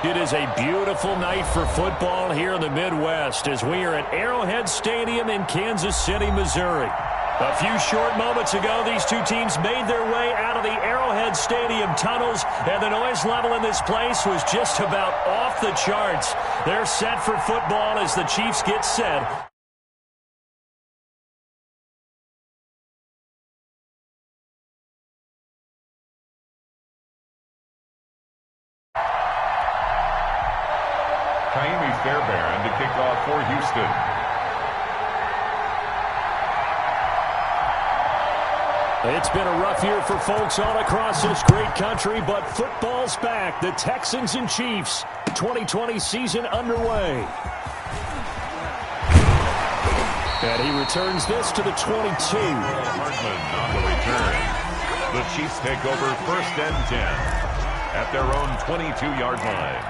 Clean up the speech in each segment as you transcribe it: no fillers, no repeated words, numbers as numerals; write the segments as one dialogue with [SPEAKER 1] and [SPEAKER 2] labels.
[SPEAKER 1] It is a beautiful night for football here in the Midwest as we are at Arrowhead Stadium in Kansas City, Missouri. A few short moments ago, these two teams made their way out of the Arrowhead Stadium tunnels, and the noise level in this place was just about off the charts. They're set for football as the Chiefs get set.
[SPEAKER 2] Fairbairn to kick off for Houston.
[SPEAKER 1] It's been a rough year for folks all across this great country, but football's back. The Texans and Chiefs, 2020 season underway. And he returns this to the 22.
[SPEAKER 2] Hartman on the return. The Chiefs take over 1st and 10 at their own 22-yard line.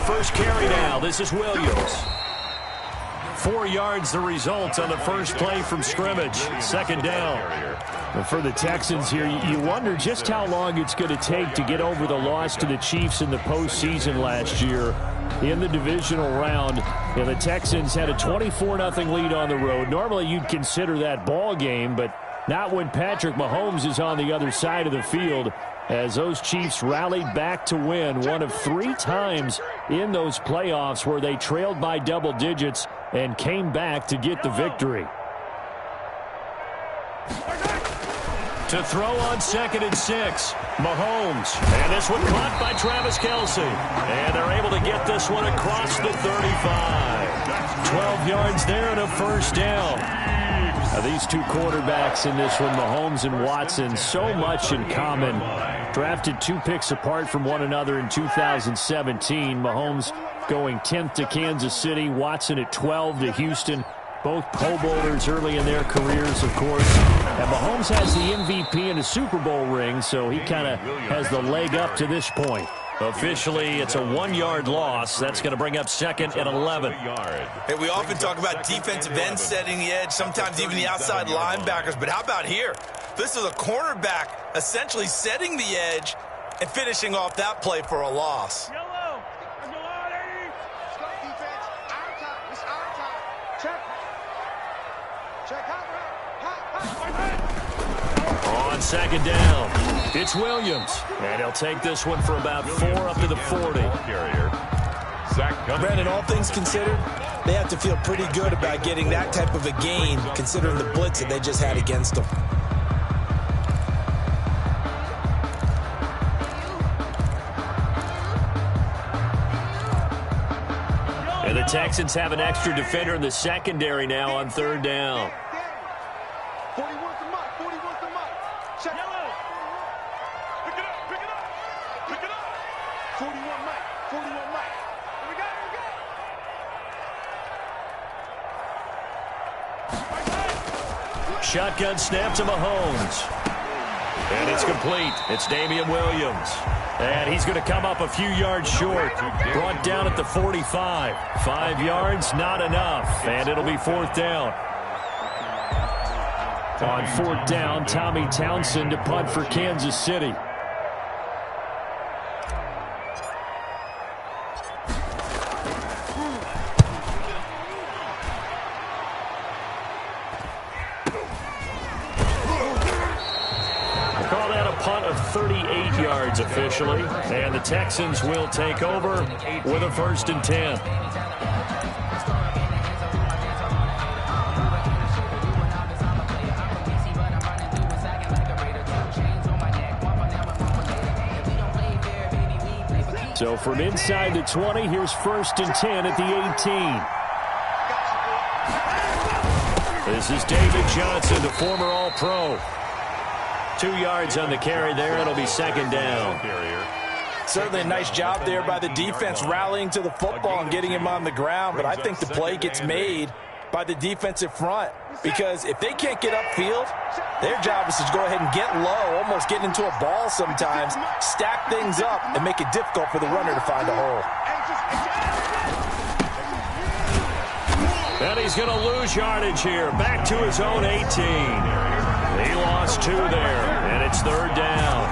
[SPEAKER 1] First carry now. This is Williams. 4 yards the result on the first play from scrimmage. Second down. For the Texans here, you wonder just how long it's going to take to get over the loss to the Chiefs in the postseason last year in the divisional round. The Texans had a 24-0 lead on the road. Normally you'd consider that ball game, but not when Patrick Mahomes is on the other side of the field, as those Chiefs rallied back to win one of 3 times in those playoffs where they trailed by double digits and came back to get the victory. To throw on 2nd and 6, Mahomes. And this one caught by Travis Kelce. And they're able to get this one across the 35. 12 yards there and a first down. Now, these two quarterbacks in this one, Mahomes and Watson, so much in common. Drafted 2 picks apart from one another in 2017. Mahomes going 10th to Kansas City, Watson at 12 to Houston. Both Pro Bowlers early in their careers, of course. And Mahomes has the MVP and a Super Bowl ring, so he kind of has the leg up to this point. Officially, it's a 1-yard loss. That's going to bring up 2nd and 11.
[SPEAKER 3] Hey, we often talk about defensive ends setting the edge, sometimes even the outside linebackers. But how about here? This is a cornerback essentially setting the edge and finishing off that play for a loss.
[SPEAKER 1] On 2nd down, it's Williams. And he'll take this one for about 4 up to the 40.
[SPEAKER 3] Brandon, all things considered, they have to feel pretty good about getting that type of a gain, considering the blitz that they just had against them.
[SPEAKER 1] And the Texans have an extra defender in the secondary now on 3rd down. Shotgun snap to Mahomes. And it's complete. It's Damian Williams. And he's going to come up a few yards short. Brought down at the 45. 5 yards, not enough. And it'll be 4th down. On 4th down, Tommy Townsend to punt for Kansas City. Call that a punt of 38 yards officially. And the Texans will take over with a 1st and 10. So from inside the 20, here's 1st and 10 at the 18. This is David Johnson, the former All-Pro. 2 yards on the carry there. It'll be 2nd down.
[SPEAKER 3] Certainly a nice job there by the defense rallying to the football and getting him on the ground, but I think the play gets made by the defensive front, because if they can't get upfield, their job is to go ahead and get low, almost get into a ball sometimes, stack things up, and make it difficult for the runner to find a hole.
[SPEAKER 1] And he's going to lose yardage here. Back to his own 18. He lost 2 there, and it's 3rd down.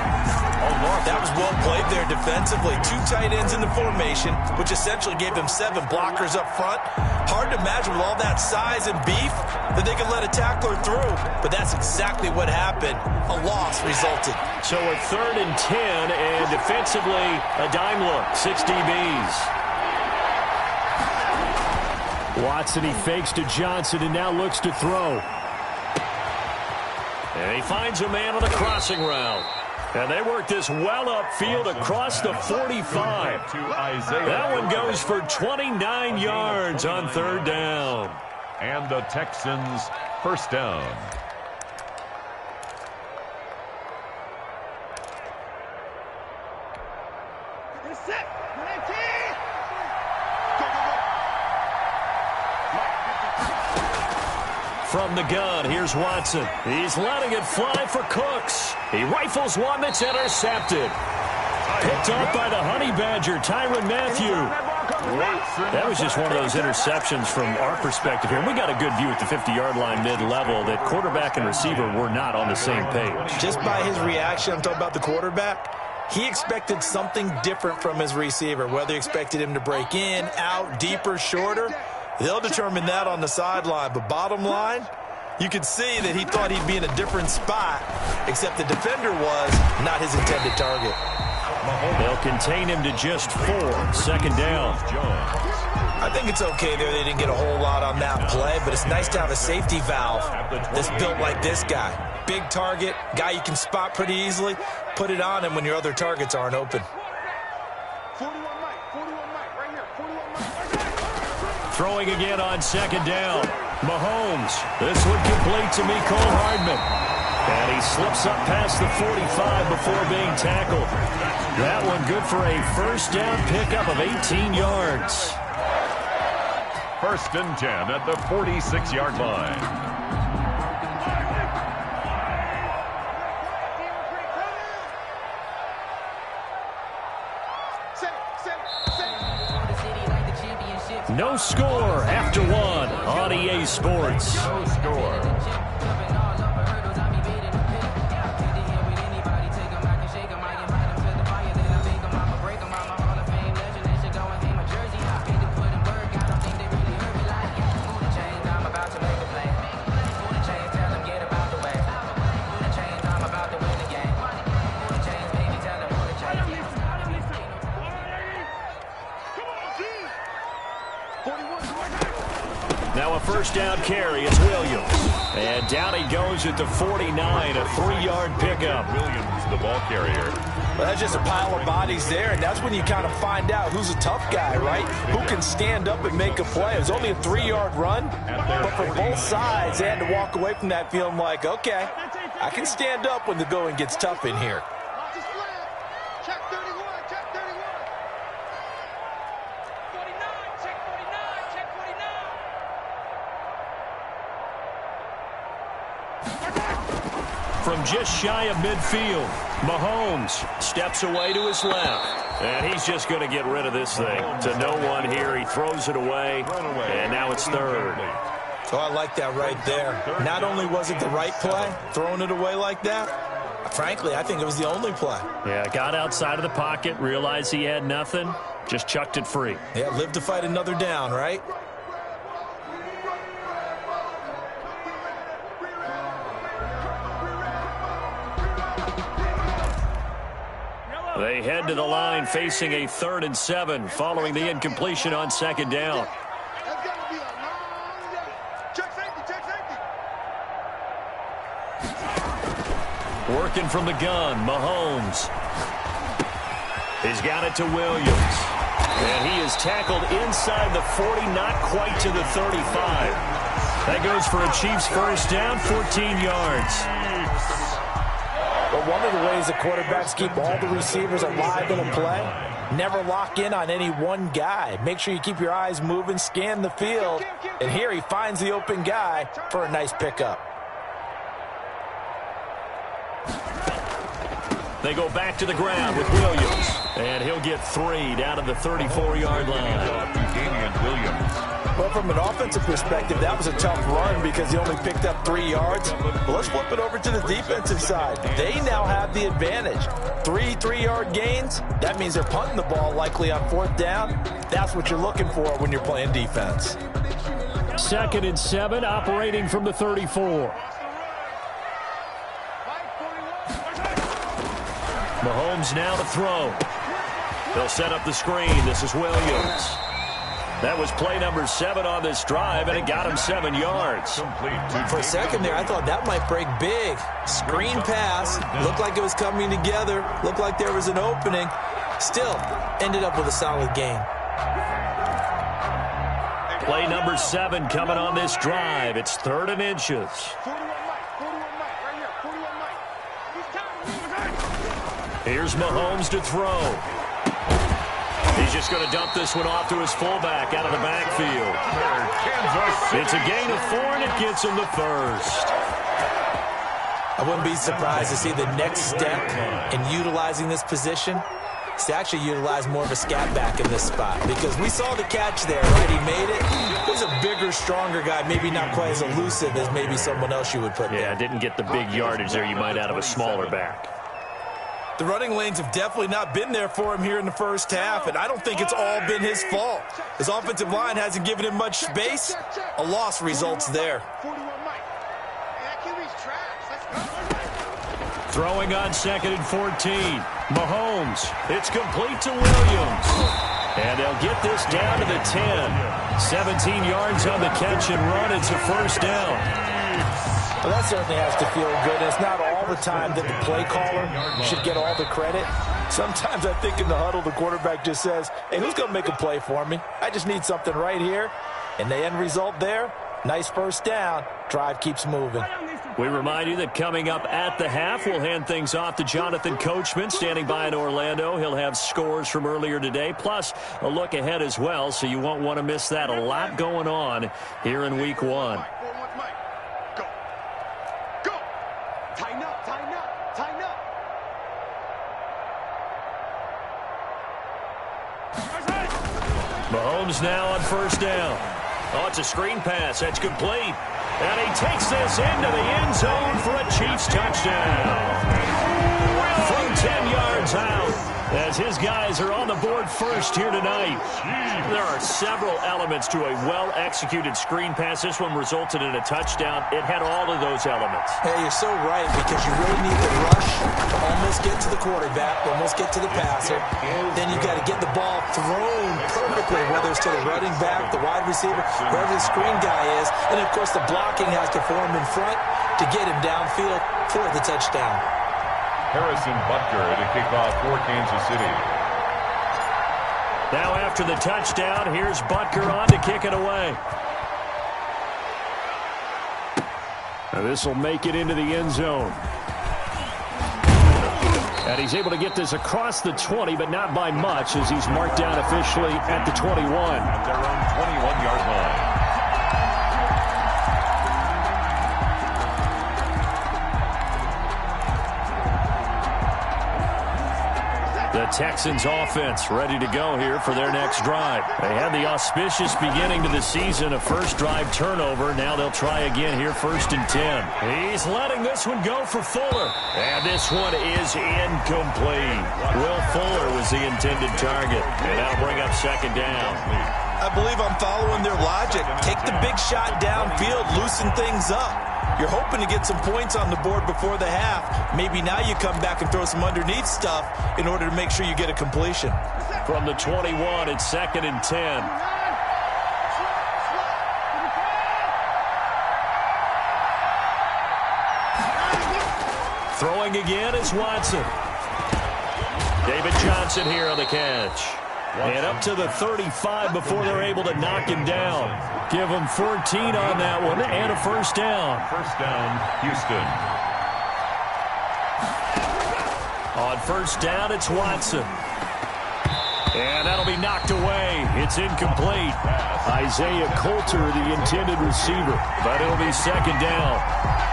[SPEAKER 3] Oh, Lord, that was well played there defensively. 2 tight ends in the formation, which essentially gave them 7 blockers up front. Hard to imagine with all that size and beef that they could let a tackler through. But that's exactly what happened. A loss resulted.
[SPEAKER 1] So a 3rd and 10, and defensively, a dime look. 6 DBs. Watson, he fakes to Johnson and now looks to throw. And he finds a man on the crossing route. And they work this well upfield across the 45. That one goes for 29 yards on 3rd down.
[SPEAKER 2] And the Texans first down.
[SPEAKER 1] From the gun, here's Watson. He's letting it fly for Cooks. He rifles one that's intercepted. Picked up by the Honey Badger, Tyrann Mathieu. That was just one of those interceptions from our perspective here. We got a good view at the 50-yard line mid-level that quarterback and receiver were not on the same page.
[SPEAKER 3] Just by his reaction, I'm talking about the quarterback, he expected something different from his receiver, whether he expected him to break in, out, deeper, shorter. They'll determine that on the sideline. But bottom line, you could see that he thought he'd be in a different spot, except the defender was not his intended target.
[SPEAKER 1] They'll contain him to just 4. 2nd down.
[SPEAKER 3] I think it's okay there. They didn't get a whole lot on that play, but it's nice to have a safety valve that's built like this guy. Big target, guy you can spot pretty easily. Put it on him when your other targets aren't open.
[SPEAKER 1] Throwing again on 2nd down. Mahomes. This one complete to Mecole Hardman. And he slips up past the 45 before being tackled. That one good for a 1st down pickup of 18 yards.
[SPEAKER 2] 1st and 10 at the 46-yard line.
[SPEAKER 1] No score after 1 on EA Sports.
[SPEAKER 2] No score.
[SPEAKER 1] Now a 1st down carry. It's Williams. And down he goes at the 49, a 3-yard pickup.
[SPEAKER 2] Williams, the ball carrier.
[SPEAKER 3] Well, that's just a pile of bodies there, and that's when you kind of find out who's a tough guy, right? Who can stand up and make a play. It was only a 3-yard run, but for both sides, they had to walk away from that feeling like, okay, I can stand up when the going gets tough in here.
[SPEAKER 1] From just shy of midfield, Mahomes steps away to his left. And he's just going to get rid of this thing. To no one here. He throws it away. And now it's 3rd.
[SPEAKER 3] So I like that right there. Not only was it the right play, throwing it away like that, frankly, I think it was the only play.
[SPEAKER 1] Yeah, got outside of the pocket, realized he had nothing, just chucked it free.
[SPEAKER 3] Yeah, live to fight another down, right?
[SPEAKER 1] They head to the line facing a 3rd and 7 following the incompletion on 2nd down. Working from the gun, Mahomes. He's got it to Williams. And he is tackled inside the 40, not quite to the 35. That goes for a Chiefs 1st down, 14 yards.
[SPEAKER 4] But one of the ways the quarterbacks keep all the receivers alive in a play, never lock in on any one guy. Make sure you keep your eyes moving, scan the field, and here he finds the open guy for a nice pickup.
[SPEAKER 1] They go back to the ground with Williams, and he'll get 3 down to the 34-yard line.
[SPEAKER 4] Well, from an offensive perspective, that was a tough run because he only picked up 3 yards. But let's flip it over to the defensive side. They now have the advantage. 3 3-yard gains, that means they're punting the ball likely on 4th down. That's what you're looking for when you're playing defense.
[SPEAKER 1] 2nd and 7, operating from the 34. Mahomes now to throw. They'll set up the screen. This is Williams. That was play number 7 on this drive, and it got him 7 yards.
[SPEAKER 4] For a second there, I thought that might break big. Screen pass. Looked like it was coming together. Looked like there was an opening. Still, ended up with a solid game.
[SPEAKER 1] Play number 7 coming on this drive. It's 3rd and inches. Here's Mahomes to throw. He's just going to dump this one off to his fullback out of the backfield. It's a gain of 4, and it gets him the first.
[SPEAKER 4] I wouldn't be surprised to see the next step in utilizing this position is to actually utilize more of a scat back in this spot, because we saw the catch there, right? He made it. He's a bigger, stronger guy, maybe not quite as elusive as maybe someone else you would put there.
[SPEAKER 1] Yeah, didn't get the big yardage there you might out of a smaller back.
[SPEAKER 3] The running lanes have definitely not been there for him here in the first half, and I don't think it's all been his fault. His offensive line hasn't given him much space. A loss results there.
[SPEAKER 1] Throwing on 2nd and 14. Mahomes. It's complete to Williams. And they'll get this down to the 10. 17 yards on the catch and run. It's a first down.
[SPEAKER 4] Well, that certainly has to feel good. And it's not all the time that the play caller should get all the credit. Sometimes I think in the huddle, the quarterback just says, hey, who's going to make a play for me? I just need something right here. And the end result there, nice first down. Drive keeps moving.
[SPEAKER 1] We remind you that coming up at the half, we'll hand things off to Jonathan Coachman, standing by in Orlando. He'll have scores from earlier today, plus a look ahead as well, so you won't want to miss that. A lot going on here in Week 1. Mahomes now on first down. Oh, it's a screen pass. That's complete. And he takes this into the end zone for a Chiefs touchdown. From 10 yards out, as his guys are on the board first here tonight. There are several elements to a well-executed screen pass. This one resulted in a touchdown. It had all of those elements.
[SPEAKER 4] Hey, you're so right, because you really need the rush to almost get to the quarterback, almost get to the passer. Then you've got to get the ball thrown perfectly, whether it's to the running back, the wide receiver, wherever the screen guy is. And, of course, the blocking has to form in front to get him downfield for the touchdown.
[SPEAKER 2] Harrison Butker to kick off for Kansas City.
[SPEAKER 1] Now after the touchdown, here's Butker on to kick it away. Now this will make it into the end zone. And he's able to get this across the 20, but not by much, as he's marked down officially at the 21.
[SPEAKER 2] At their own 21-yard line.
[SPEAKER 1] The Texans offense ready to go here for their next drive. They had the auspicious beginning to the season, a first drive turnover. Now they'll try again here, 1st and 10. He's letting this one go for Fuller. And this one is incomplete. Will Fuller was the intended target. And that'll bring up 2nd down.
[SPEAKER 3] I believe I'm following their logic. Take the big shot downfield, loosen things up. You're hoping to get some points on the board before the half. Maybe now you come back and throw some underneath stuff in order to make sure you get a completion.
[SPEAKER 1] From the 21, it's 2nd and 10. Throwing again is Watson. David Johnson here on the catch. And up to the 35 before they're able to knock him down. Give him 14 on that one and a first down.
[SPEAKER 2] First down, Houston.
[SPEAKER 1] On first down, it's Watson. And that'll be knocked away. It's incomplete. Isaiah Coulter, the intended receiver. But it'll be second down.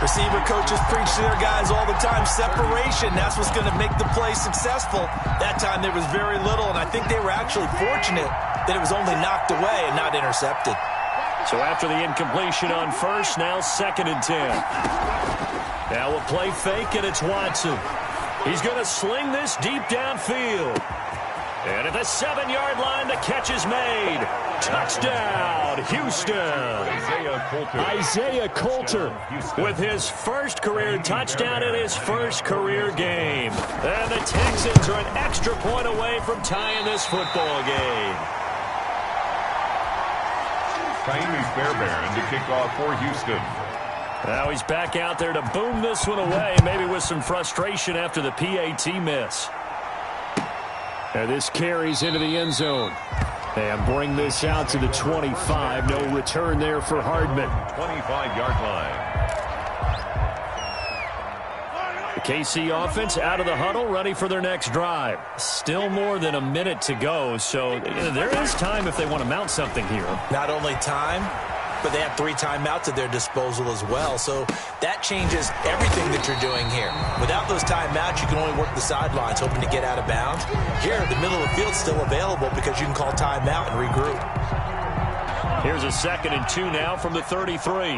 [SPEAKER 3] Receiver coaches preach to their guys all the time. Separation, that's what's going to make the play successful. That time there was very little, and I think they were actually fortunate that it was only knocked away and not intercepted.
[SPEAKER 1] So after the incompletion on first, now second and 10. Now a play fake, and it's Watson. He's going to sling this deep downfield. And at the 7-yard line, the catch is made. Touchdown, Houston. Isaiah Coulter with his first career touchdown in his first career game. And the Texans are an extra point away from tying this football game.
[SPEAKER 2] Taimi Fairbairn to kick off for Houston.
[SPEAKER 1] Now he's back out there to boom this one away, maybe with some frustration after the PAT miss. And this carries into the end zone. And bring this out to the 25. No return there for Hardman.
[SPEAKER 2] 25-yard line.
[SPEAKER 1] The KC offense out of the huddle, ready for their next drive. Still more than a minute to go, so there is time if they want to mount something here.
[SPEAKER 4] Not only time, but they have 3 timeouts at their disposal as well. So that changes everything that you're doing here. Without those timeouts, you can only work the sidelines, hoping to get out of bounds. Here, the middle of the field's still available because you can call timeout and regroup.
[SPEAKER 1] Here's a 2nd and 2 now from the 33.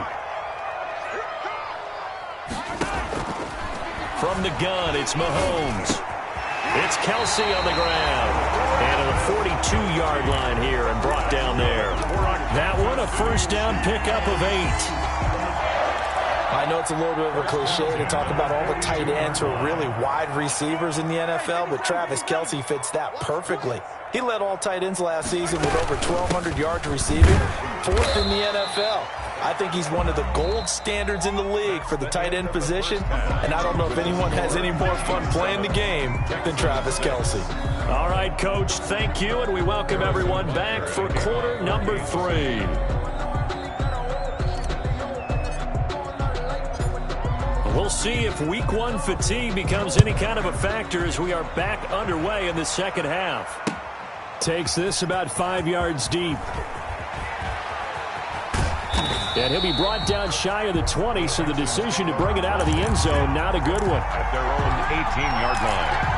[SPEAKER 1] From the gun, it's Mahomes. It's Kelsey on the ground. And at the 42-yard line here and brought down there. That one, a first down pickup of 8.
[SPEAKER 4] I know it's a little bit of a cliche to talk about all the tight ends who are really wide receivers in the NFL, but Travis Kelsey fits that perfectly. He led all tight ends last season with over 1,200 yards receiving, 4th in the NFL. I think he's one of the gold standards in the league for the tight end position, and I don't know if anyone has any more fun playing the game than Travis Kelsey.
[SPEAKER 1] All right, Coach, thank you, and we welcome everyone back for quarter number 3. We'll see if week 1 fatigue becomes any kind of a factor as we are back underway in the second half. Takes this about 5 yards deep. And he'll be brought down shy of the 20, so the decision to bring it out of the end zone, not a good one.
[SPEAKER 2] At their own 18-yard line.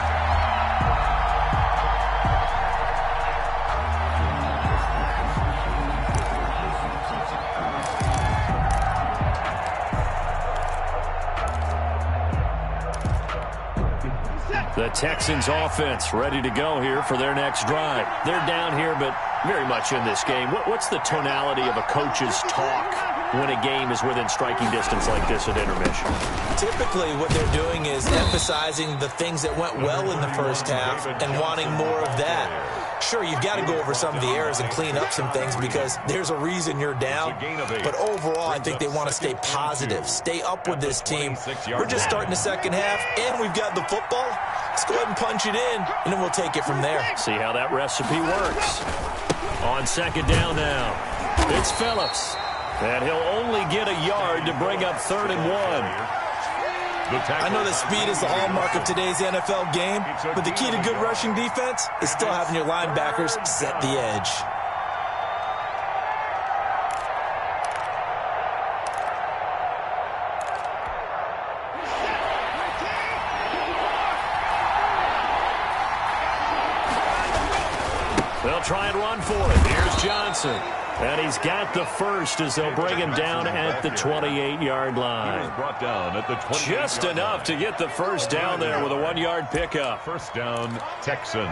[SPEAKER 1] The Texans offense ready to go here for their next drive. They're down here, but very much in this game. What's the tonality of a coach's talk when a game is within striking distance like this at intermission?
[SPEAKER 4] Typically, what they're doing is emphasizing the things that went well in the first half and wanting more of that. Sure, you've got to go over some of the errors and clean up some things because there's a reason you're down. But overall, I think they want to stay positive, stay up with this team. We're just starting the second half, and we've got the football. Let's go ahead and punch it in, and then we'll take it from there.
[SPEAKER 1] See how that recipe works. On second down now, it's Phillips. And he'll only get a yard to bring up 3rd and 1.
[SPEAKER 3] I know that speed is the hallmark of today's NFL game, but the key to good rushing defense is still having your linebackers set the edge.
[SPEAKER 1] They'll try and run for it. Here's Johnson. And he's got the first as they'll bring him down at the 28-yard line.
[SPEAKER 2] Brought down at the 28-yard
[SPEAKER 1] Just enough to get the first down there with a 1-yard pickup.
[SPEAKER 2] First down, Texans.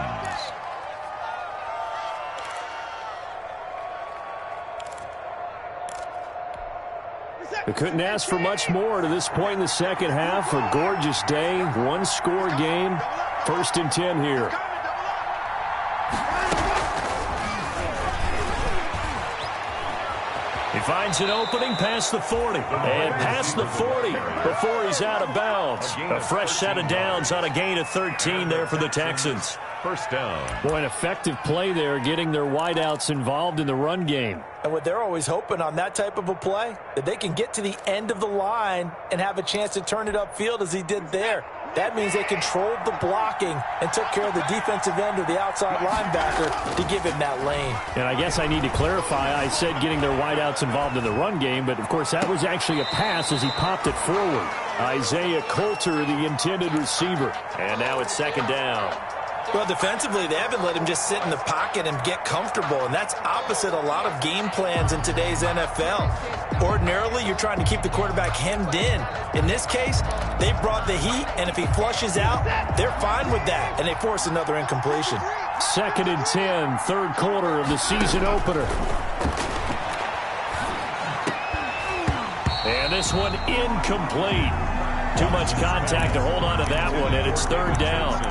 [SPEAKER 1] We couldn't ask for much more to this point in the second half. A gorgeous day, 1-score game. 1st and 10 here. He finds an opening past the 40. And past the 40 before he's out of bounds. A fresh set of downs on a gain of 13 there for the Texans.
[SPEAKER 2] First down.
[SPEAKER 1] Boy, an effective play there, getting their wideouts involved in the run game.
[SPEAKER 4] And what they're always hoping on that type of a play, that they can get to the end of the line and have a chance to turn it upfield as he did there. That means they controlled the blocking and took care of the defensive end or the outside linebacker to give him that lane.
[SPEAKER 1] And I guess I need to clarify, I said getting their wideouts involved in the run game, but of course that was actually a pass as he popped it forward. Isaiah Coulter, the intended receiver. And now it's second down.
[SPEAKER 3] Well, defensively, they haven't let him just sit in the pocket and get comfortable, and that's opposite a lot of game plans in today's NFL. Ordinarily, you're trying to keep the quarterback hemmed in. In this case, they brought the heat, and if he flushes out, they're fine with that, and they force another incompletion.
[SPEAKER 1] Second and 10, third quarter of the season opener. And this one incomplete. Too much contact to hold on to that one, and it's third down.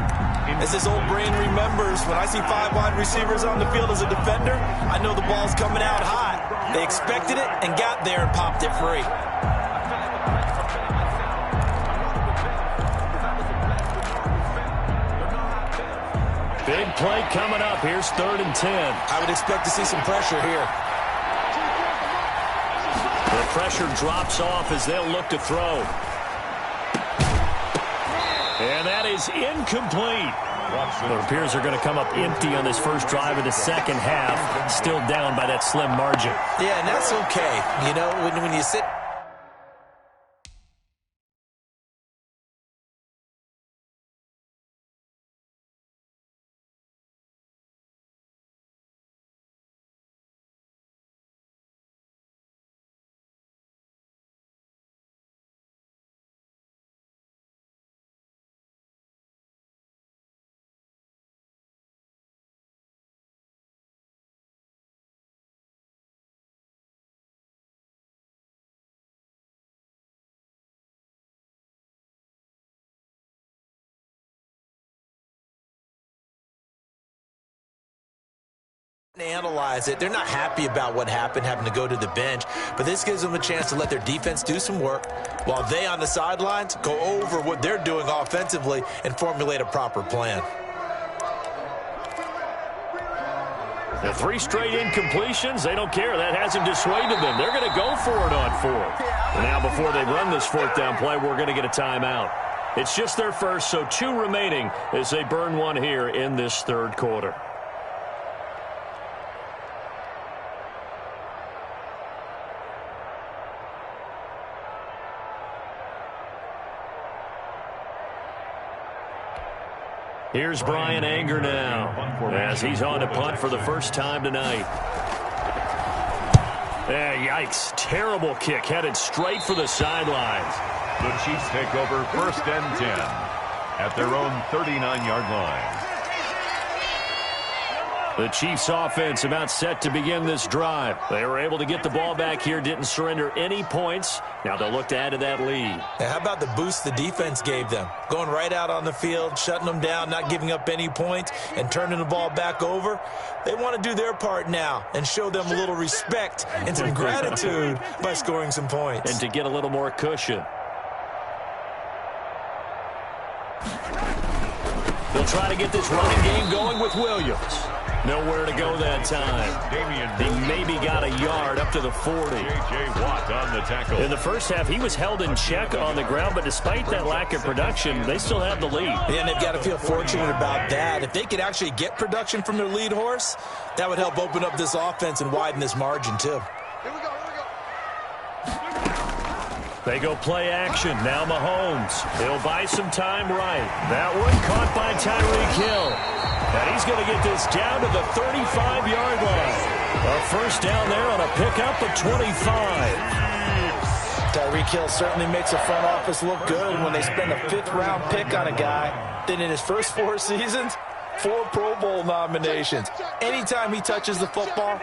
[SPEAKER 3] As his old brain remembers, when I see 5 wide receivers on the field as a defender, I know the ball's coming out hot. They expected it and got there and popped it free.
[SPEAKER 1] Big play coming up. Here's third and 10.
[SPEAKER 3] I would expect to see some pressure here.
[SPEAKER 1] The pressure drops off as they'll look to throw. And that is incomplete. It appears they're going to come up empty on this first drive of the second half. Still down by that slim margin.
[SPEAKER 3] Yeah, and that's okay. You know, when you sit... analyze it. They're not happy about what happened, having to go to the bench, but this gives them a chance to let their defense do some work while they on the sidelines go over what they're doing offensively and formulate a proper plan.
[SPEAKER 1] The 3 straight incompletions, they don't care. That hasn't dissuaded them. They're going to go for it on 4th. And now before they run this 4th down play, we're going to get a timeout. It's just their first, so 2 remaining as they burn one here in this third quarter. Here's Brian Anger now as he's on to punt for the first time tonight. Yikes. Terrible kick headed straight for the sidelines.
[SPEAKER 2] The Chiefs take over first and 10 at their own 39-yard line.
[SPEAKER 1] The Chiefs offense about set to begin this drive. They were able to get the ball back here, didn't surrender any points. Now they'll look to add to that lead.
[SPEAKER 3] Now, how about the boost the defense gave them? Going right out on the field, shutting them down, not giving up any points, and turning the ball back over. They want to do their part now and show them a little respect and some gratitude by scoring some points.
[SPEAKER 1] And to get a little more cushion. They'll try to get this running game going with Williams. Nowhere to go that time. He maybe got a yard up to the 40.
[SPEAKER 2] J.J. Watt on the tackle.
[SPEAKER 1] In the first half, he was held in check on the ground, but despite that lack of production, they still have the lead.
[SPEAKER 3] And they've got to feel fortunate about that. If they could actually get production from their lead horse, that would help open up this offense and widen this margin, too.
[SPEAKER 1] They go play action. Now Mahomes. He'll buy some time right. That one caught by Tyreek Hill. And he's going to get this down to the 35-yard line. A first down there on a pickup of 25.
[SPEAKER 4] Tyreek Hill certainly makes the front office look good when they spend a 5th-round pick on a guy. Then in his first 4 seasons, 4 Pro Bowl nominations. Anytime he touches the football,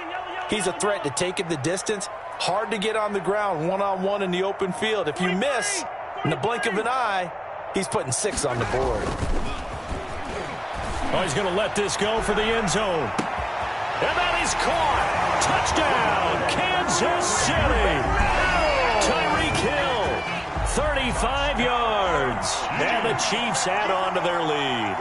[SPEAKER 4] he's a threat to take it the distance. Hard to get on the ground one-on-one in the open field. If you miss, in the blink of an eye, he's putting 6 on the board.
[SPEAKER 1] Oh, he's going to let this go for the end zone. And that is caught. Touchdown, Kansas City. Tyreek Hill, 35 yards. And the Chiefs add on to their lead.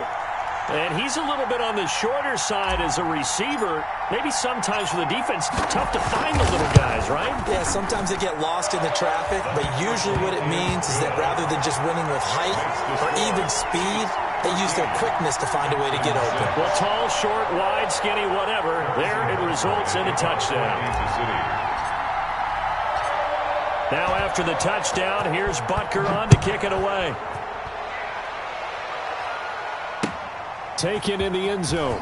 [SPEAKER 1] And he's a little bit on the shorter side as a receiver. Maybe sometimes for the defense, tough to find the little guys, right?
[SPEAKER 4] Yeah, sometimes they get lost in the traffic, but usually what it means is that rather than just winning with height or even speed, they use their quickness to find a way to get open.
[SPEAKER 1] Well, tall, short, wide, skinny, whatever, there it results in a touchdown. Now after the touchdown, here's Butker on to kick it away. Taken in the end zone.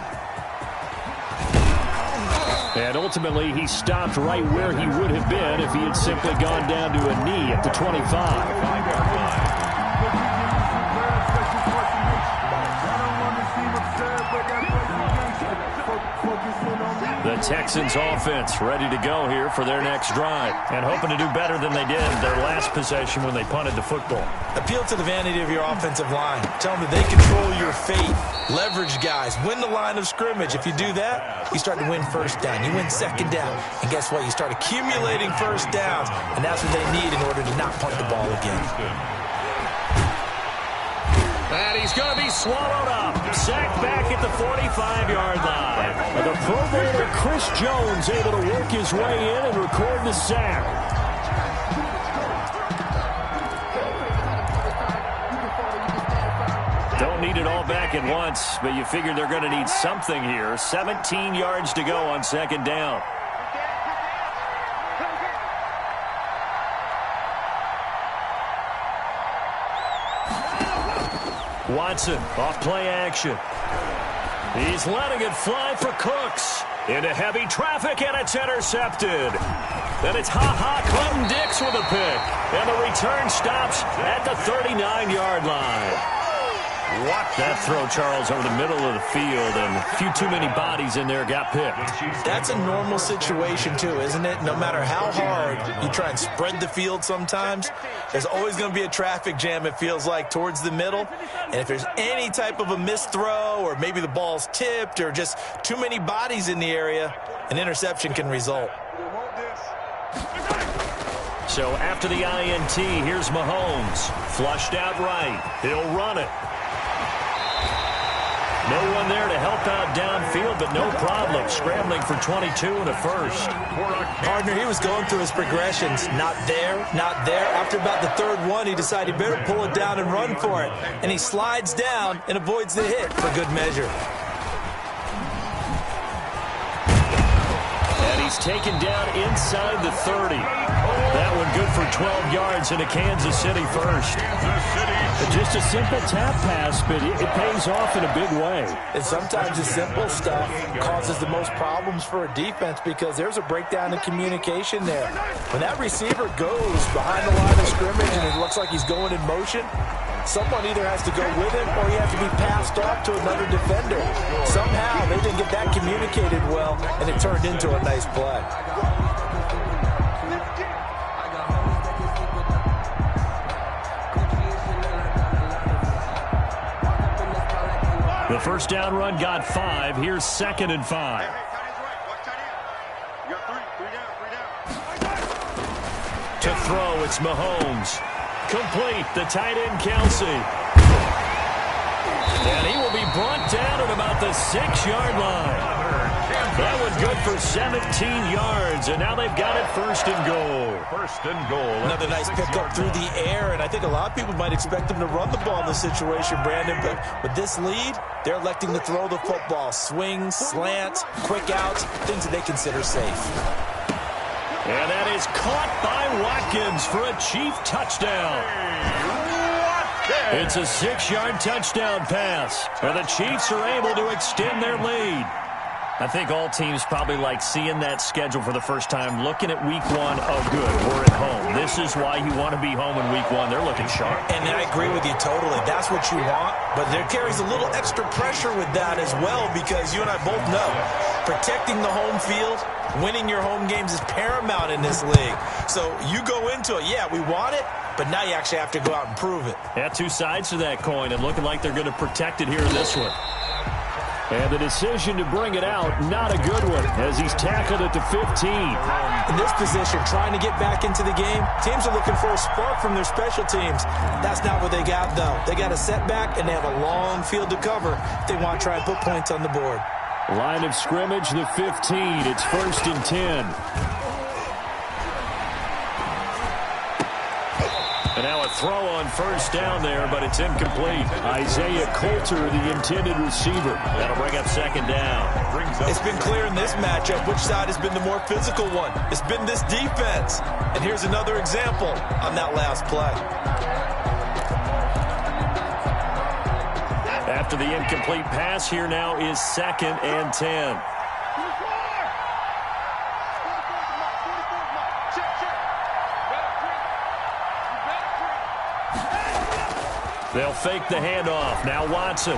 [SPEAKER 1] And ultimately, he stopped right where he would have been if he had simply gone down to a knee at the 25. The Texans offense ready to go here for their next drive and hoping to do better than they did their last possession when they punted the football.
[SPEAKER 4] Appeal to the vanity of your offensive line. Tell them that they control your fate. Leverage guys. Win the line of scrimmage. If you do that, you start to win first down. You win second down. And guess what? You start accumulating first downs. And that's what they need in order to not punt the ball again.
[SPEAKER 1] And he's going to be swallowed up. Sacked back at the 45-yard line. The Pro Bowler Chris Jones able to work his way in and record the sack. Don't need it all back at once, but you figure they're going to need something here. 17 yards to go on second down. Watson off play action. He's letting it fly for Cooks. Into heavy traffic, and it's intercepted. Then it's Clinton Dix with a pick. And the return stops at the 39-yard line. Watch that throw, Charles, over the middle of the field, and a few too many bodies in there got picked.
[SPEAKER 4] That's a normal situation, too, isn't it? No matter how hard you try and spread the field sometimes, there's always going to be a traffic jam, it feels like, towards the middle. And if there's any type of a missed throw or maybe the ball's tipped or just too many bodies in the area, an interception can result.
[SPEAKER 1] So after the INT, here's Mahomes. Flushed out right. He'll run it. No one there to help out downfield, but no problem. Scrambling for 22 and a first.
[SPEAKER 4] Partner, he was going through his progressions. Not there, not there. After about the third one, he decided he better pull it down and run for it. And he slides down and avoids the hit for good measure.
[SPEAKER 1] And he's taken down inside the 30. That one good for 12 yards into Kansas City first. Just a simple tap pass, but it pays off in a big way.
[SPEAKER 4] And sometimes the simple stuff causes the most problems for a defense because there's a breakdown in communication there. When that receiver goes behind the line of scrimmage and it looks like he's going in motion, someone either has to go with him or he has to be passed off to another defender. Somehow they didn't get that communicated well, and it turned into a nice play.
[SPEAKER 1] The first down run got 5. Here's 2nd and 5. To throw, it's Mahomes. Complete, the tight end, Kelsey. And he will be brought down at about the 6-yard line. That was good for 17 yards, and now they've got it 1st and goal.
[SPEAKER 2] 1st and goal.
[SPEAKER 4] Another nice pickup through the air, and I think a lot of people might expect them to run the ball in this situation, Brandon, but with this lead, they're electing to throw the football. Swings, slants, quick outs, things that they consider safe.
[SPEAKER 1] And that is caught by Watkins for a Chief touchdown. It's a 6-yard touchdown pass, and the Chiefs are able to extend their lead. I think all teams probably like seeing that schedule for the first time, looking at week 1. Oh, good, we're at home. This is why you want to be home in week 1. They're looking sharp.
[SPEAKER 4] And I agree with you totally. That's what you want. But there carries a little extra pressure with that as well because you and I both know protecting the home field, winning your home games is paramount in this league. So you go into it, yeah, we want it, but now you actually have to go out and prove it.
[SPEAKER 1] Yeah, two sides to that coin and looking like they're going to protect it here in this one. And the decision to bring it out, not a good one, as he's tackled at the 15.
[SPEAKER 4] In this position, trying to get back into the game, teams are looking for a spark from their special teams. That's not what they got, though. They got a setback, and they have a long field to cover if they want to try and put points on the board.
[SPEAKER 1] Line of scrimmage, the 15. It's 1st and 10. And now a throw on 1st down there, but it's incomplete. Isaiah Coulter, the intended receiver. That'll bring up 2nd down.
[SPEAKER 3] It's been clear in this matchup which side has been the more physical one. It's been this defense. And here's another example on that last play.
[SPEAKER 1] After the incomplete pass, here now is 2nd and 10. They'll fake the handoff. Now Watson.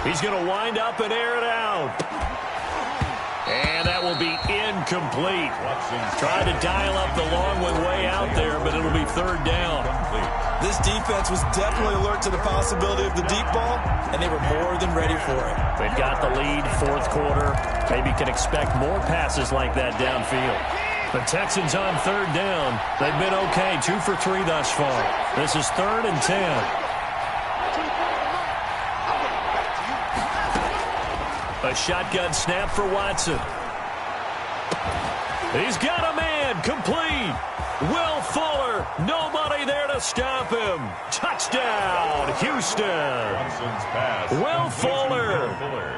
[SPEAKER 1] He's going to wind up and air it out. And that will be incomplete. Tried to dial up the long one way out there, but it'll be 3rd down.
[SPEAKER 3] This defense was definitely alert to the possibility of the deep ball, and they were more than ready for it.
[SPEAKER 1] They've got the lead, 4th quarter. Maybe can expect more passes like that downfield. The Texans on 3rd down. They've been okay, 2 for 3 thus far. This is 3rd and 10. A shotgun snap for Watson. He's got a man, complete. Will Fuller, nobody there to stop him. Touchdown, Houston. Will Fuller,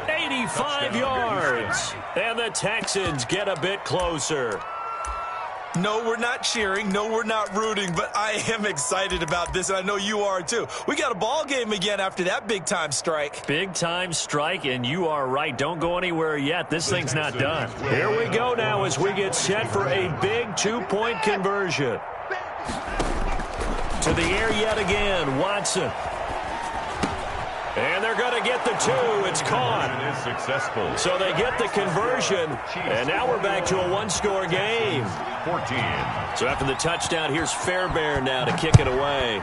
[SPEAKER 1] 85 yards. And the Texans get a bit closer.
[SPEAKER 3] No, we're not cheering. No, we're not rooting, but I am excited about this, and I know you are too. We got a ball game again after that big-time strike.
[SPEAKER 1] Big-time strike, and you are right. Don't go anywhere yet. This thing's not done. Here we go now as we get set for a big 2-point conversion. To the air yet again, Watson. And they're going to get the 2. It's caught.
[SPEAKER 2] It is successful.
[SPEAKER 1] So they get the conversion, and now we're back to a 1-score game.
[SPEAKER 2] 14.
[SPEAKER 1] So after the touchdown, here's Fairbairn now to kick it away.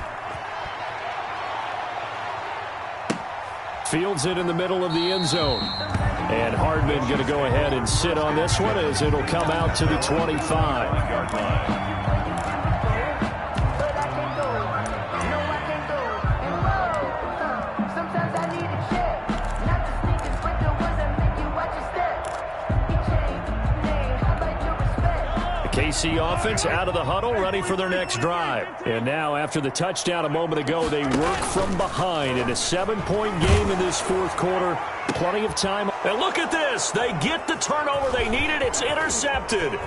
[SPEAKER 1] Fields it in the middle of the end zone. And Hardman going to go ahead and sit on this one as it'll come out to the 25-yard line. KC offense out of the huddle, ready for their next drive. And now, after the touchdown a moment ago, they work from behind in a 7-point game in this 4th quarter. Plenty of time. And look at this. They get the turnover they needed. It's intercepted.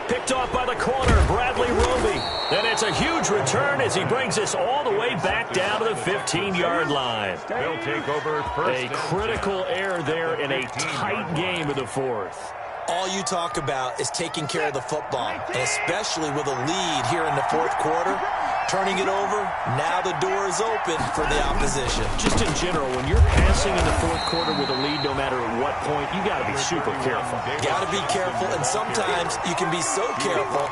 [SPEAKER 1] Picked off by the corner, Bradley Roby. And it's a huge return as he brings this all the way back down to the 15-yard line.
[SPEAKER 2] They'll take over first.
[SPEAKER 1] A critical error there in a tight game of the 4th.
[SPEAKER 4] All you talk about is taking care of the football, and especially with a lead here in the 4th quarter. Turning it over, now the door is open for the opposition.
[SPEAKER 1] Just in general, when you're passing in the 4th quarter with a lead, no matter at what point, you got to be super careful.
[SPEAKER 4] Got to be careful, and sometimes you can be so careful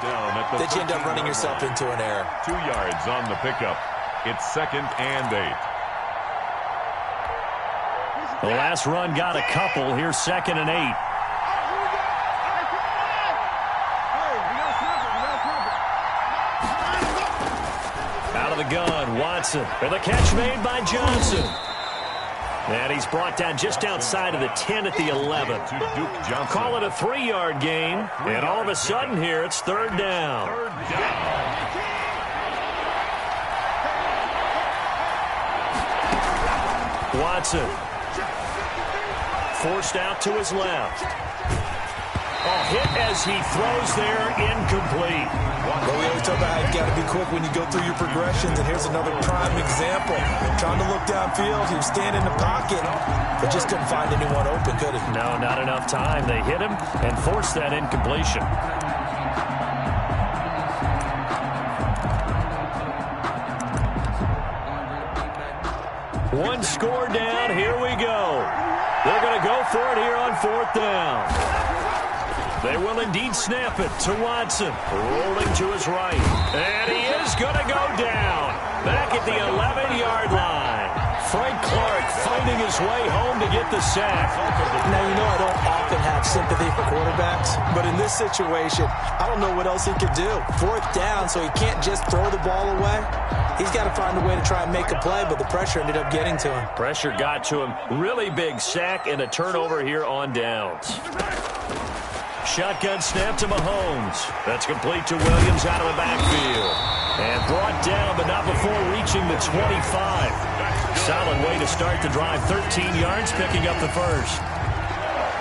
[SPEAKER 4] that you end up running yourself into an error.
[SPEAKER 2] 2 yards on the pickup. It's 2nd and 8.
[SPEAKER 1] The last run got a couple. Here's 2nd and 8. The gun, Watson, and the catch made by Johnson. And he's brought down just outside of the 10 at the 11. Call it a 3-yard gain, and all of a sudden here it's 3rd down. Watson forced out to his left. A hit as he throws there, incomplete.
[SPEAKER 3] Well, we always talk about how you got to be quick when you go through your progressions, and here's another prime example. Trying to look downfield, he was standing in the pocket, but just couldn't find anyone open, could he?
[SPEAKER 1] No, not enough time. They hit him and forced that incompletion. One score down, here we go. They're going to go for it here on 4th down. They will indeed snap it to Watson. Rolling to his right. And he is going to go down. Back at the 11-yard line. Frank Clark finding his way home to get the sack.
[SPEAKER 4] Now, you know I don't often have sympathy for quarterbacks, but in this situation, I don't know what else he could do. 4th down, so he can't just throw the ball away. He's got to find a way to try and make a play, but the pressure ended up getting to him.
[SPEAKER 1] Pressure got to him. Really big sack and a turnover here on downs. Shotgun snap to Mahomes. That's complete to Williams out of the backfield. And brought down, but not before reaching the 25. Solid way to start the drive. 13 yards, picking up the first.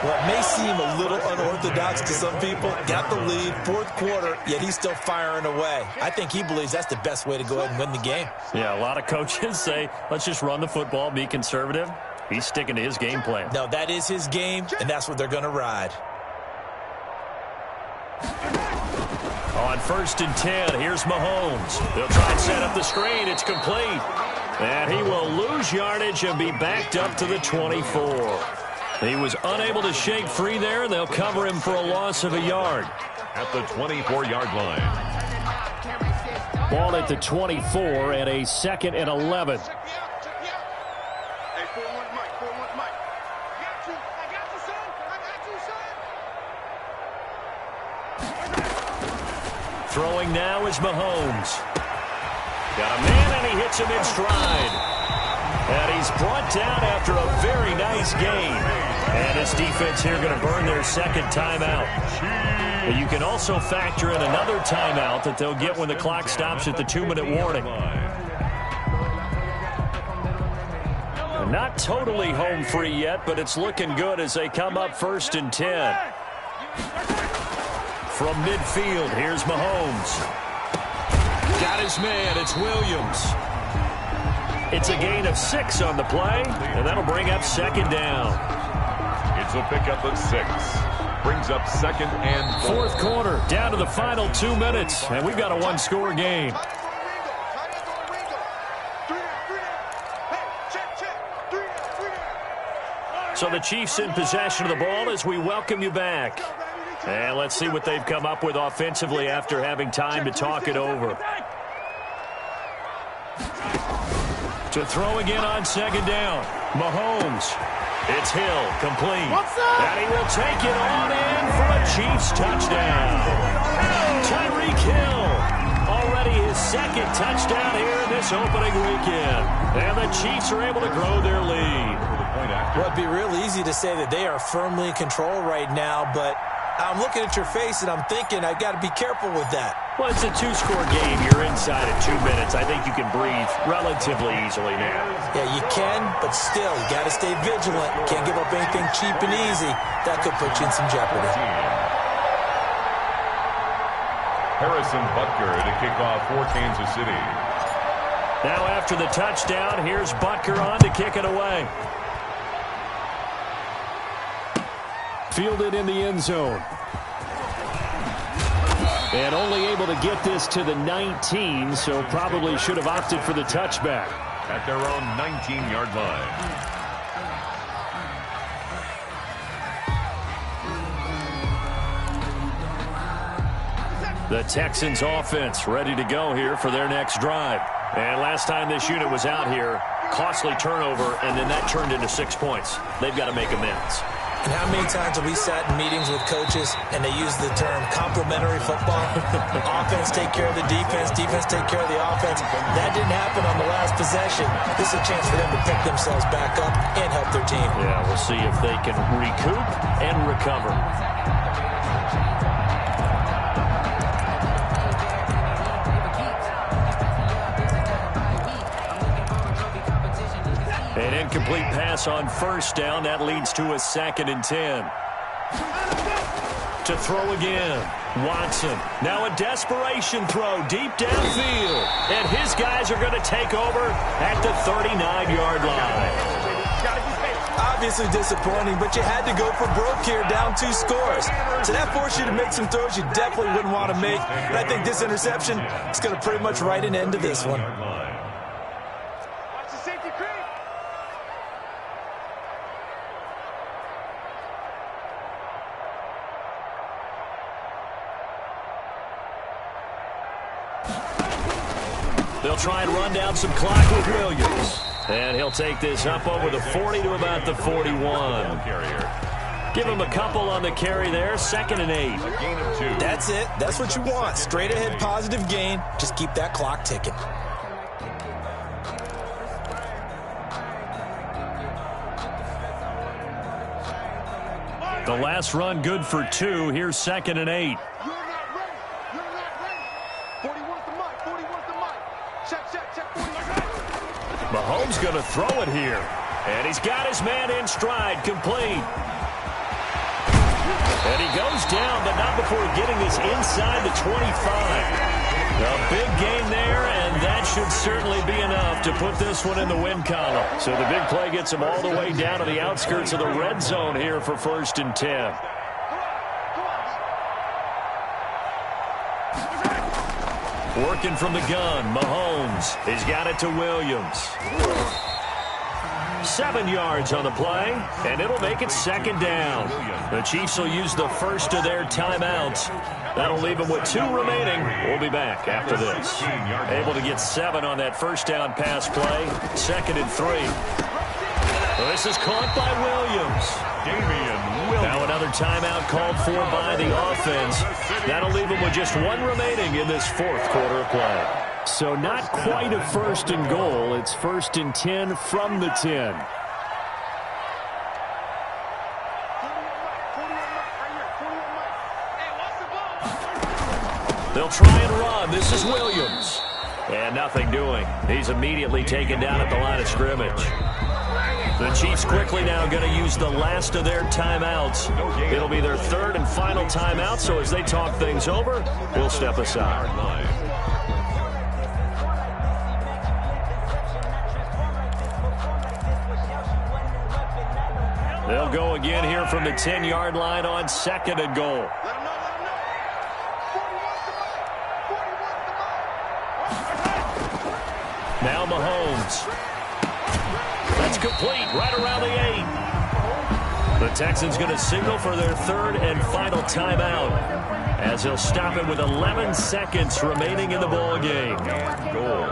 [SPEAKER 4] Well, it may seem a little unorthodox to some people. Got the lead, 4th quarter, yet he's still firing away. I think he believes that's the best way to go ahead and win the game.
[SPEAKER 1] Yeah, a lot of coaches say, let's just run the football, be conservative. He's sticking to his game plan.
[SPEAKER 4] No, that is his game, and that's what they're going to ride.
[SPEAKER 1] On 1st and 10, here's Mahomes. They'll try and set up the screen. It's complete. And he will lose yardage and be backed up to the 24. He was unable to shake free there, and they'll cover him for a loss of a yard.
[SPEAKER 2] At the 24-yard line.
[SPEAKER 1] Ball at the 24 and a 2nd and 11. Throwing now is Mahomes. Got a man, and he hits him in stride. And he's brought down after a very nice game. And his defense here going to burn their 2nd timeout. But you can also factor in another timeout that they'll get when the clock stops at the 2-minute warning. They're not totally home free yet, but it's looking good as they come up 1st and 10. From midfield, here's Mahomes. Got his man, it's Williams. It's a gain of 6 on the play, and that'll bring up 2nd down.
[SPEAKER 2] It's a pickup of 6. Brings up 2nd and 4.
[SPEAKER 1] 4th quarter, down to the final 2 minutes, and we've got a 1-score game. So the Chiefs in possession of the ball as we welcome you back. And let's see what they've come up with offensively after having time to talk it over. To throw again on 2nd down. Mahomes. It's Hill, complete. And he will take it on in for a Chiefs touchdown. Tyreek Hill. Already his 2nd touchdown here in this opening weekend. And the Chiefs are able to grow their lead.
[SPEAKER 4] Well, it'd be real easy to say that they are firmly in control right now, but I'm looking at your face and I'm thinking I got to be careful with that.
[SPEAKER 1] Well, it's a 2-score game. You're inside at 2 minutes. I think you can breathe relatively easily now.
[SPEAKER 4] Yeah, you can, but still, you got to stay vigilant. Can't give up anything cheap and easy. That could put you in some jeopardy.
[SPEAKER 2] Harrison Butker to kick off for Kansas City.
[SPEAKER 1] Now after the touchdown, here's Butker on to kick it away. Fielded in the end zone. And only able to get this to the 19, so probably should have opted for the touchback.
[SPEAKER 2] At their own 19-yard line.
[SPEAKER 1] The Texans offense ready to go here for their next drive. And last time this unit was out here, costly turnover, and then that turned into 6 points. They've got to make amends.
[SPEAKER 4] And how many times have we sat in meetings with coaches and they use the term complementary football? Offense take care of the defense, defense take care of the offense. That didn't happen on the last possession. This is a chance for them to pick themselves back up and help their team.
[SPEAKER 1] Yeah, we'll see if they can recoup and recover. An incomplete pass on 1st down. That leads to a 2nd and 10. To throw again. Watson. Now a desperation throw deep downfield. And his guys are going to take over at the 39-yard line.
[SPEAKER 4] Obviously disappointing, but you had to go for broke here, down 2 scores. So that forced you to make some throws you definitely wouldn't want to make. And I think this interception is going to pretty much write an end to this one.
[SPEAKER 1] They'll try and run down some clock with Williams. And he'll take this up over the 40 to about the 41. Give him a couple on the carry there. 2nd and 8.
[SPEAKER 2] A gain of 2.
[SPEAKER 4] That's it. That's what you want. Straight ahead positive gain. Just keep that clock ticking.
[SPEAKER 1] The last run good for 2. Here's 2nd and 8. Mahomes going to throw it here. And he's got his man in stride, complete. And he goes down, but not before getting this inside the 25. A big gain there, and that should certainly be enough to put this one in the win column. So the big play gets him all the way down to the outskirts of the red zone here for 1st and 10. Working from the gun, Mahomes. He's got it to Williams. 7 yards on the play, and it'll make it 2nd down. The Chiefs will use the first of their timeouts. That'll leave them with 2 remaining. We'll be back after this. Able to get 7 on that first down pass play. 2nd and 3. This is caught by Williams. Now another timeout called for by the offense. That'll leave them with just 1 remaining in this 4th quarter of play. So not quite a 1st and goal. It's 1st and 10 from the 10. They'll try and run. This is Williams. And nothing doing. He's immediately taken down at the line of scrimmage. The Chiefs quickly now going to use the last of their timeouts. It'll be their 3rd and final timeout, so as they talk things over, we'll step aside. They'll go again here from the 10-yard line on 2nd and goal. Now Mahomes. That's complete right around the 8. The Texans going to signal for their 3rd and final timeout as he'll stop it with 11 seconds remaining in the ball game. Goal.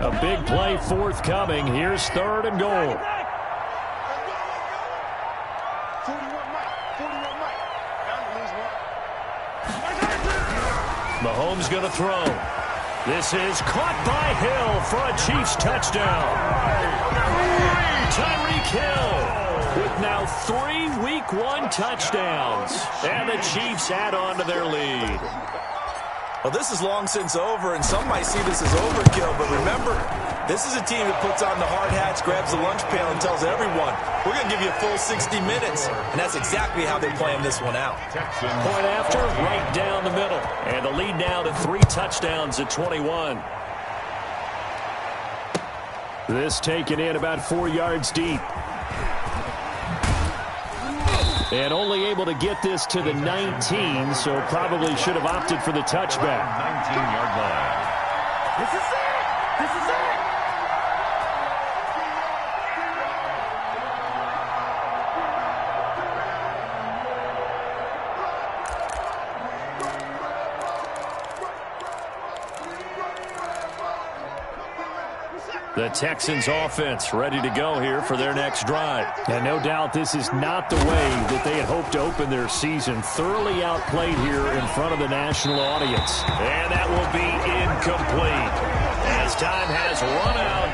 [SPEAKER 1] A big play forthcoming. Here's 3rd and goal. Mahomes going to throw. This is caught by Hill for a Chiefs touchdown. Tyreek Hill with now 3 Week 1 touchdowns. And the Chiefs add on to their lead.
[SPEAKER 4] Well, this is long since over, and some might see this as overkill, but remember, this is a team that puts on the hard hats, grabs the lunch pail, and tells everyone, we're going to give you a full 60 minutes. And that's exactly how they're playing this one out.
[SPEAKER 1] Point after, right down the middle. And the lead now to 3 touchdowns at 21. This taken in about 4 yards deep. And only able to get this to the 19, so probably should have opted for the touchback.
[SPEAKER 2] 19-yard line.
[SPEAKER 5] This is it! This is it!
[SPEAKER 1] The Texans offense ready to go here for their next drive. And no doubt this is not the way that they had hoped to open their season. Thoroughly outplayed here in front of the national audience. And that will be incomplete as time has run out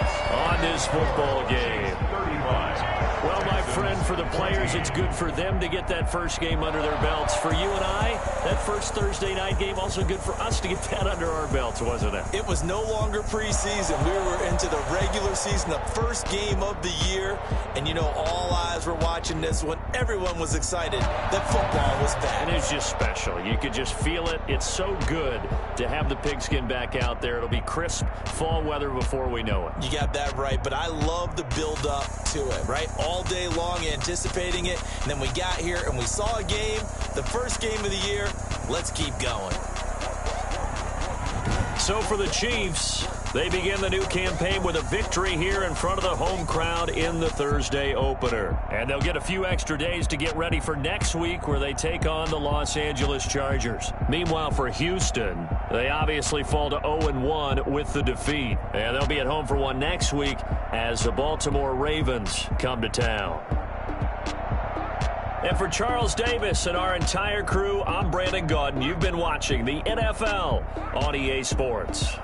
[SPEAKER 1] on this football game.
[SPEAKER 2] 35.
[SPEAKER 1] Well, my friend, for the players, it's good for them to get that first game under their belts. For you and I, that first Thursday night game, also good for us to get that under our belts, wasn't it?
[SPEAKER 4] It was no longer preseason. We were into the regular season, the first game of the year. And, you know, all eyes were watching this one. Everyone was excited that football was back.
[SPEAKER 1] And it's just special. You could just feel it. It's so good to have the pigskin back out there. It'll be crisp fall weather before we know it.
[SPEAKER 4] You got that right, but I love the build-up to it, right? All day long anticipating it, and then we got here and we saw a game, the first game of the year. Let's keep going.
[SPEAKER 1] So for the Chiefs, They begin the new campaign with a victory here in front of the home crowd in the Thursday opener. And they'll get a few extra days to get ready for next week where they take on the Los Angeles Chargers. Meanwhile, for Houston, they obviously fall to 0-1 with the defeat. And they'll be at home for one next week as the Baltimore Ravens come to town. And for Charles Davis and our entire crew, I'm Brandon Gaudin. You've been watching the NFL on EA Sports.